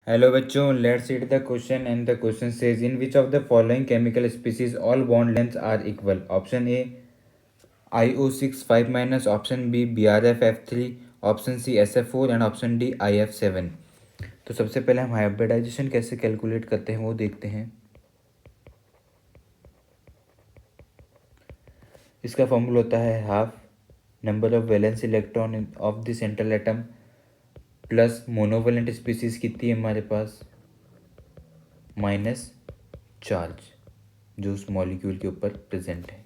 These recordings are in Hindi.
हेलो बच्चों, let's read the question and the question says in which of the following chemical species all bond lengths are equal. Option A IO6 5 minus, option B BRF F3, option C SF4 and option D IF7। तो सबसे पहले हम हाइब्रिडाइजेशन कैसे कैलकुलेट करते हैं वो देखते हैं। इसका फॉर्मूला होता है half number of valence electron of the central atom plus monovalent species कितनी है हमारे पास माइनस चार्ज जो उस मॉलिक्यूल के ऊपर प्रेजेंट है।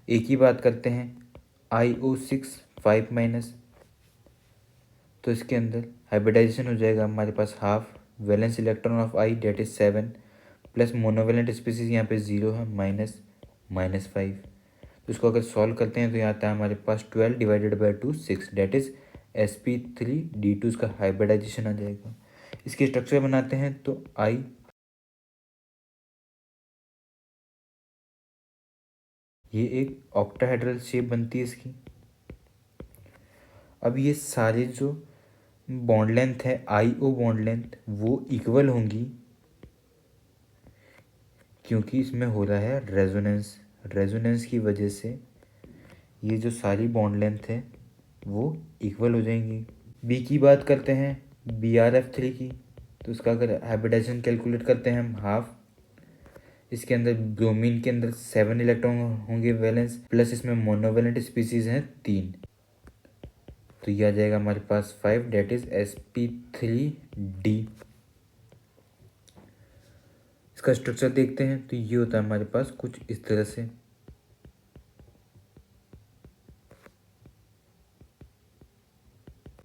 एक ही बात करते हैं IO6 5 माइनस, तो इसके अंदर हाइब्रिडाइजेशन हो जाएगा हमारे पास half valence electron of I that is 7 plus monovalent species यहाँ पे 0 है -5। तो इसको अगर सॉल्व करते हैं तो यहाँ आता है हमारे पास 12 divided by 2 6 that is sp3d2। इसका हाइब्रिडाइजेशन आ जाएगा। इसकी स्ट्रक्चर बनाते हैं तो आई ये एक ऑक्टाहेड्रल शेप बनती है इसकी। अब ये सारे जो बॉन्ड लेंथ है IO बॉन्ड लेंथ वो इक्वल होंगी क्योंकि इसमें हो रहा है रेजोनेंस की वजह से ये जो सारी बॉन्ड लेंथ है वो इक्वल हो जाएंगी। बी की बात करते हैं BRF3 की, तो उसका अगर हाइब्रिडाइजेशन कैलकुलेट करते हैं हम हाफ, इसके अंदर ब्रोमीन के अंदर 7 इलेक्ट्रॉन होंगे वैलेंस प्लस इसमें मोनोवैलेंट स्पीसीज हैं 3, तो ये आ जाएगा हमारे पास 5 डेट इज sp3d। इसका स्ट्रक्चर देखते हैं तो ये होता है हमारे पास कुछ इस तरह से।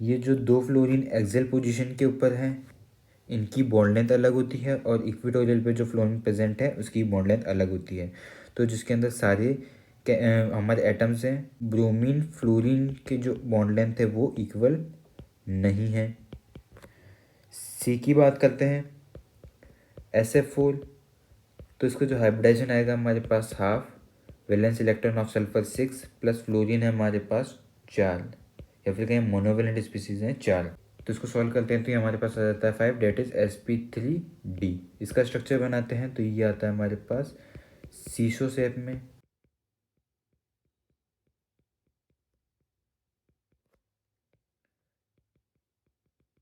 ये जो दो फ्लोरीन एक्सेल पोजीशन के ऊपर हैं इनकी बॉन्ड लेंथ अलग होती है और इक्विटोरियल पे जो फ्लोरीन प्रेजेंट है उसकी बॉन्ड लेंथ अलग होती है। तो जिसके अंदर सारे हमारे एटम्स हैं ब्रोमीन फ्लोरीन के जो बॉन्ड लेंथ है वो इक्वल नहीं है। सी की बात करते हैं SF4, तो इसका जो हाइब्रिडाइजेशन आएगा हमारे पास half valence electron of sulphur 6 plus fluorine है हमारे पास 4, या फिर कहीं मोनोवैलेंट स्पीसीज हैं 4। तो इसको सॉल्व करते हैं तो ये हमारे पास आ जाता है 5 डेट इज sp3d। इसका स्ट्रक्चर बनाते हैं तो ये आता है हमारे पास सीसो शेप में।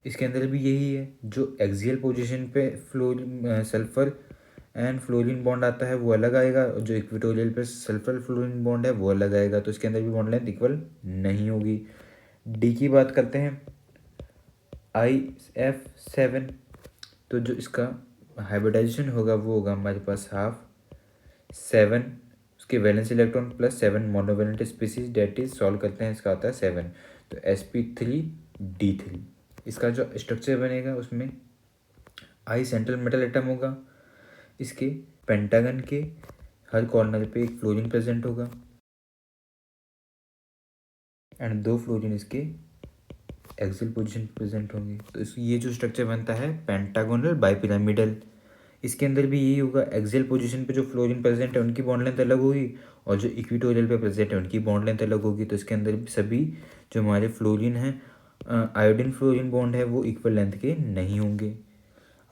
इसके अंदर भी यही है, जो एक्सियल पोजीशन पे fluorine sulphur and fluorine bond आता है वो अलग आएगा और जो इक्विटोरियल पे सल्फर फ्लोरीन बॉन्ड है वो अलग आएगा, तो इसके अंदर भी बॉन्ड लेंथ इक्वल नहीं होगी। डी की बात करते हैं IF7, तो जो इसका हाइब्रिडाइजेशन होगा वो होगा हमारे पास हाफ 7 उसके valence electron plus 7 monovalent species that is solve करते हैं इसका आता है 7, तो sp3d3। इसका जो स्ट्रक्चर बनेगा उसमें आई सेंट्रल मेटल एटम होगा, इसके पेंटागन के हर कॉर्नर पे एक फ्लोरीन प्रेजेंट होगा एंड 2 फ्लोरीन इसके एक्सियल पोजीशन प्रेजेंट होंगे। तो इस ये जो स्ट्रक्चर बनता है पेंटागोनल बाइपिरामिडल। इसके अंदर भी यही होगा, एक्सियल पोजीशन पे जो फ्लोरीन प्रेजेंट है उनकी बॉन्ड लेंथ अलग होगी और जो इक्विटोरियल पे प्रेजेंट है उनकी बॉन्ड लेंथ अलग होगी। तो इसके अंदर सभी जो हमारे फ्लोरीन हैं आयोडीन फ्लोरीन बॉन्ड है वो इक्वल लेंथ के नहीं होंगे।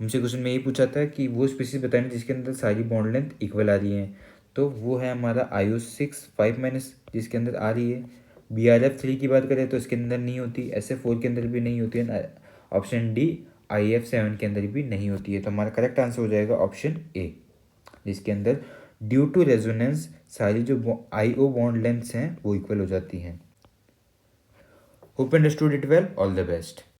हमसे क्वेश्चन में यही पूछा था कि वो स्पीसीज बताएं जिसके अंदर सारी बॉन्ड लेंथ इक्वल आ रही हैं, तो वो है हमारा IO6 5 माइनस जिसके अंदर आ रही है। BRF3 की बात करें तो इसके अंदर नहीं होती, SF4 के अंदर भी नहीं होती है, ऑप्शन डी IF7 के अंदर भी नहीं होती है। तो हमारा करेक्ट आंसर हो जाएगा ऑप्शन ए, जिसके अंदर ड्यू टू रेजोनेंस सारी जो IO बॉन्ड लेंथ्स हैं वो इक्वल हो जाती हैं। Hope understood it well, all the best.